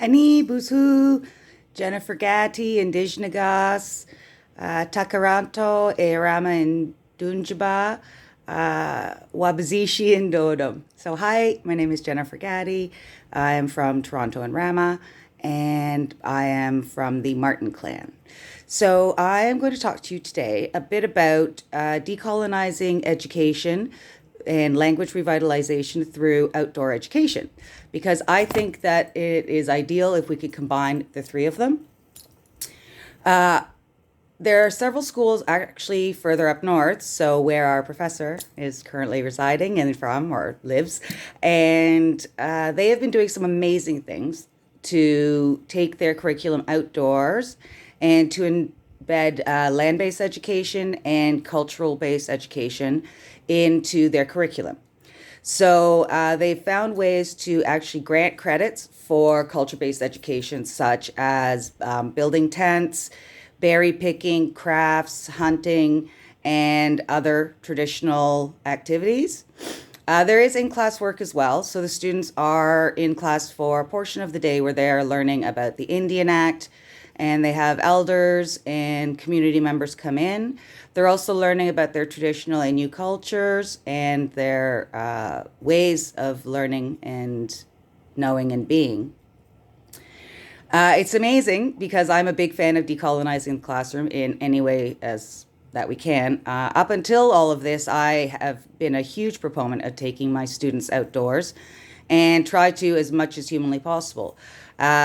Ani Busu, Jennifer Gatti, Indignagas, Takaranto, Earama and Dunjaba, Wabazishi and Dodom. So, hi, my name is Jennifer Gatti. I am from Toronto and Rama, and I am from the Martin clan. So, I am going to talk to you today a bit about decolonizing education and language revitalization through outdoor education, because I think that it is ideal if we could combine the three of them. There are several schools actually further up north, so where our professor is currently residing and from or lives, and they have been doing some amazing things to take their curriculum outdoors and to embed land-based education and cultural-based education into their curriculum. So they found ways to actually grant credits for culture-based education, such as building tents, berry picking, crafts, hunting, and other traditional activities. There is in-class work as well. So the students are in class for a portion of the day where they are learning about the Indian Act, and they have elders and community members come in. They're also learning about their traditional and new cultures and their ways of learning and knowing and being. It's amazing because I'm a big fan of decolonizing the classroom in any way as that we can. Up until all of this, I have been a huge proponent of taking my students outdoors and try to as much as humanly possible.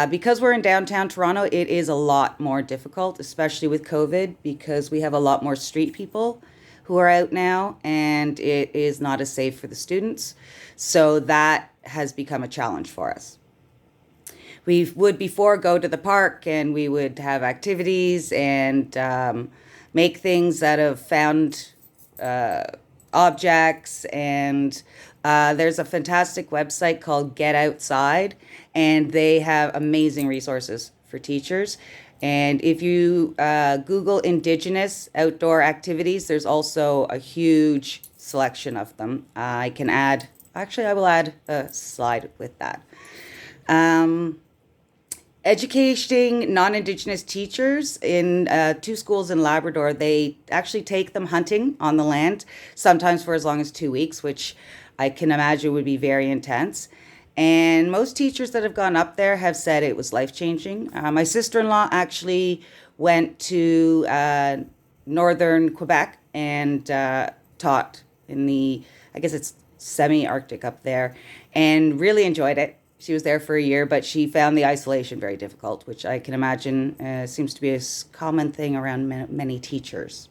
Because we're in downtown Toronto, it is a lot more difficult, especially with COVID, because we have a lot more street people who are out now, and it is not as safe for the students. So that has become a challenge for us. We would before go to the park and we would have activities and make things out of found objects. And there's a fantastic website called Get Outside, and they have amazing resources for teachers. And if you Google Indigenous outdoor activities, there's also a huge selection of them. I will add a slide with that. Educating non-Indigenous teachers in two schools in Labrador, they actually take them hunting on the land, sometimes for as long as 2 weeks, which I can imagine would be very intense. And most teachers that have gone up there have said it was life-changing. My sister-in-law actually went to northern Quebec and taught in I guess it's semi-Arctic up there, and really enjoyed it. She was there for a year, but she found the isolation very difficult, which I can imagine seems to be a common thing around many teachers.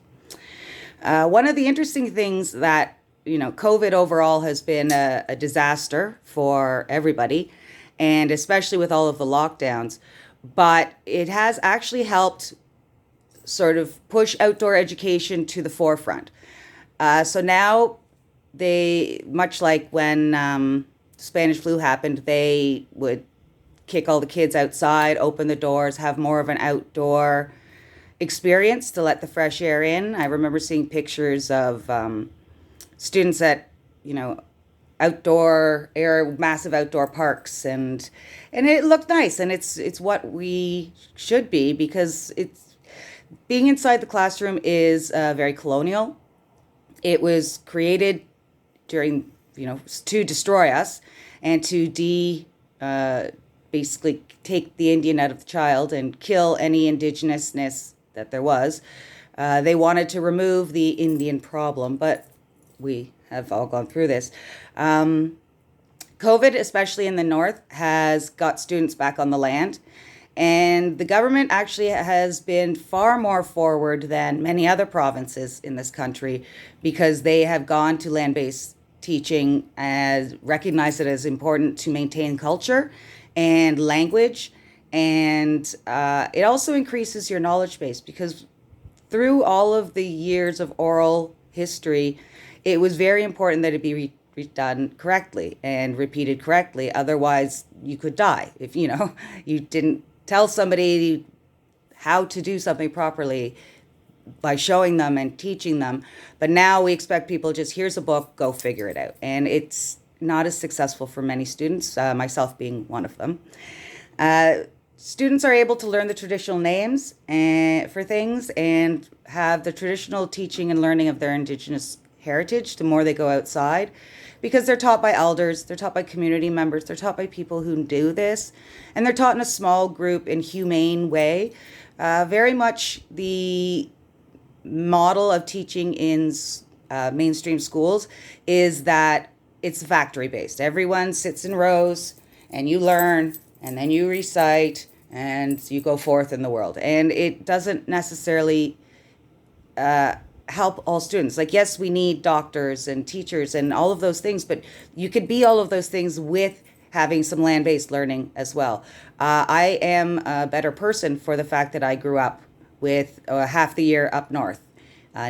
One of the interesting things that, COVID overall has been a disaster for everybody, and especially with all of the lockdowns, but it has actually helped sort of push outdoor education to the forefront. So now much like when Spanish flu happened, they would kick all the kids outside, open the doors, have more of an outdoor experience to let the fresh air in. I remember seeing pictures of students at, massive outdoor parks, and it looked nice, and it's what we should be, because it's being inside the classroom is very colonial. It was created during to destroy us and to basically take the Indian out of the child and kill any indigenousness that there was. They wanted to remove the Indian problem, but we have all gone through this. COVID, especially in the north, has got students back on the land. And the government actually has been far more forward than many other provinces in this country, because they have gone to land-based teaching, as recognize it as important to maintain culture and language, and it also increases your knowledge base, because through all of the years of oral history, it was very important that it be done correctly and repeated correctly. Otherwise, you could die if you didn't tell somebody how to do something properly by showing them and teaching them. But now we expect people just, here's a book, go figure it out. And it's not as successful for many students, myself being one of them. Uh, Students are able to learn the traditional names for things and have the traditional teaching and learning of their Indigenous heritage the more they go outside, because they're taught by elders, they're taught by community members, they're taught by people who do this, and they're taught in a small group in humane way. Very much the model of teaching in mainstream schools is that it's factory based. Everyone sits in rows and you learn and then you recite and you go forth in the world. And it doesn't necessarily help all students. Like, yes, we need doctors and teachers and all of those things, but you could be all of those things with having some land based learning as well. I am a better person for the fact that I grew up with half the year up north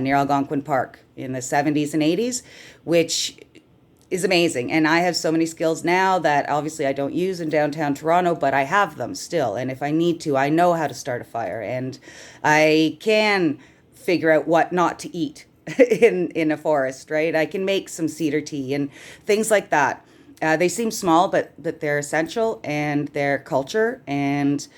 near Algonquin Park in the 70s and 80s, which is amazing. And I have so many skills now that obviously I don't use in downtown Toronto, but I have them still. And if I need to, I know how to start a fire and I can figure out what not to eat in a forest, right? I can make some cedar tea and things like that. They seem small, but they're essential and they're culture. And,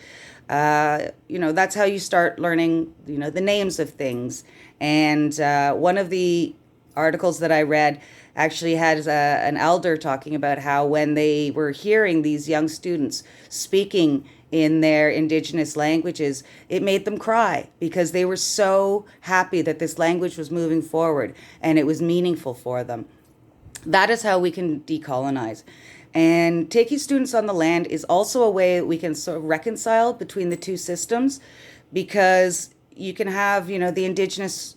that's how you start learning, the names of things. And one of the articles that I read actually had an elder talking about how when they were hearing these young students speaking in their Indigenous languages, it made them cry because they were so happy that this language was moving forward and it was meaningful for them. That is how we can decolonize. And taking students on the land is also a way that we can sort of reconcile between the two systems, because you can have, the Indigenous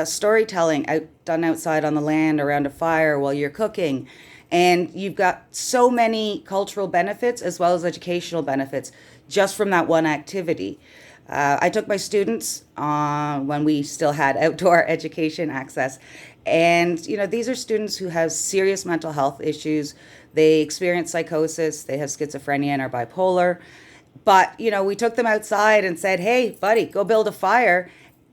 storytelling done outside on the land around a fire while you're cooking. And you've got so many cultural benefits as well as educational benefits just from that one activity. I took my students when we still had outdoor education access. And, these are students who have serious mental health issues. They experience psychosis, they have schizophrenia and are bipolar. But, we took them outside and said, hey, buddy, go build a fire.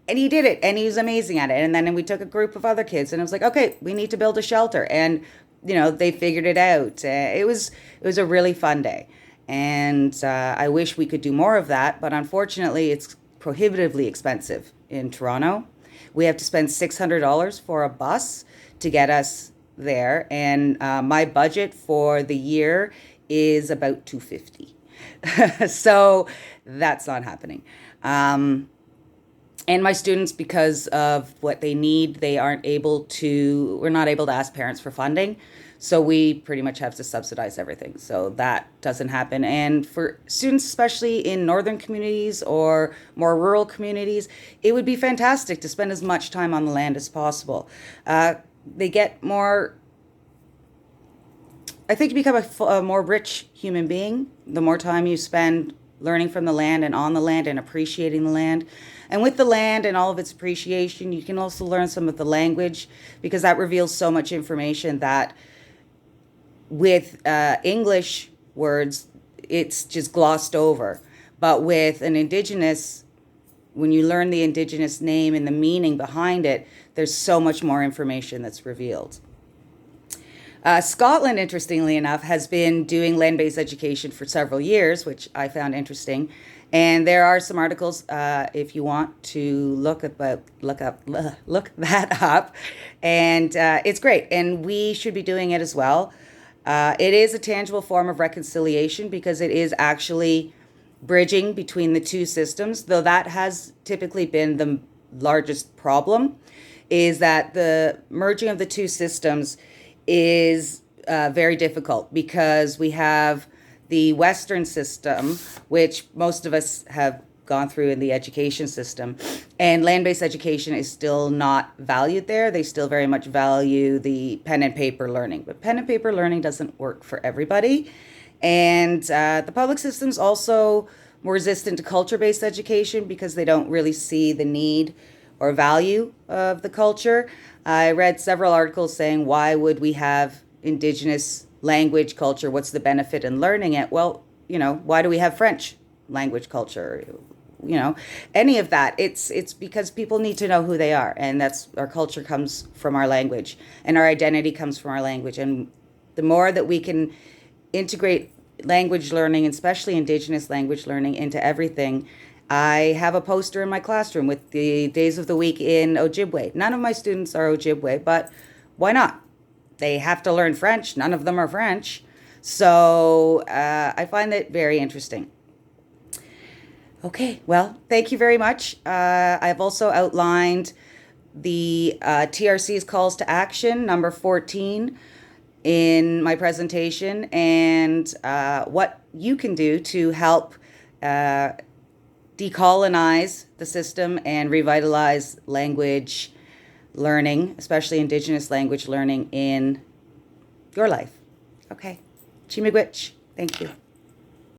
And he did it, and he was amazing at it. And then we took a group of other kids, and it was like, okay, we need to build a shelter. And, they figured it out. It was a really fun day. And I wish we could do more of that, but unfortunately, it's prohibitively expensive in Toronto. We have to spend $600 for a bus to get us there, and my budget for the year is about $250. So that's not happening. And my students, because of what they need, we're not able to ask parents for funding. So we pretty much have to subsidize everything. So that doesn't happen. And for students, especially in northern communities or more rural communities, it would be fantastic to spend as much time on the land as possible. They get more, I think you become a more rich human being the more time you spend learning from the land and on the land and appreciating the land. And with the land and all of its appreciation, you can also learn some of the language, because that reveals so much information that with English words, it's just glossed over. But with an Indigenous, when you learn the Indigenous name and the meaning behind it, there's so much more information that's revealed. Scotland, interestingly enough, has been doing land-based education for several years, which I found interesting. And there are some articles if you want to look that up. And it's great. And we should be doing it as well. It is a tangible form of reconciliation because it is actually bridging between the two systems, though that has typically been the largest problem, is that the merging of the two systems is very difficult because we have the Western system, which most of us have gone through in the education system, and land-based education is still not valued there. They still very much value the pen and paper learning, but pen and paper learning doesn't work for everybody. And the public system's also more resistant to culture-based education because they don't really see the need or value of the culture. I read several articles saying, why would we have Indigenous language culture? What's the benefit in learning it? Well, why do we have French language culture? Any of that. It's because people need to know who they are, and that's our culture comes from our language, and our identity comes from our language. And the more that we can integrate language learning, and especially Indigenous language learning, into everything. I have a poster in my classroom with the days of the week in Ojibwe. None of my students are Ojibwe, but why not? They have to learn French. None of them are French. So I find that very interesting. Okay, well, thank you very much. I've also outlined the TRC's calls to action, number 14, in my presentation, and what you can do to help decolonize the system and revitalize language learning, especially Indigenous language learning in your life. Okay. Chimigwich. Thank you.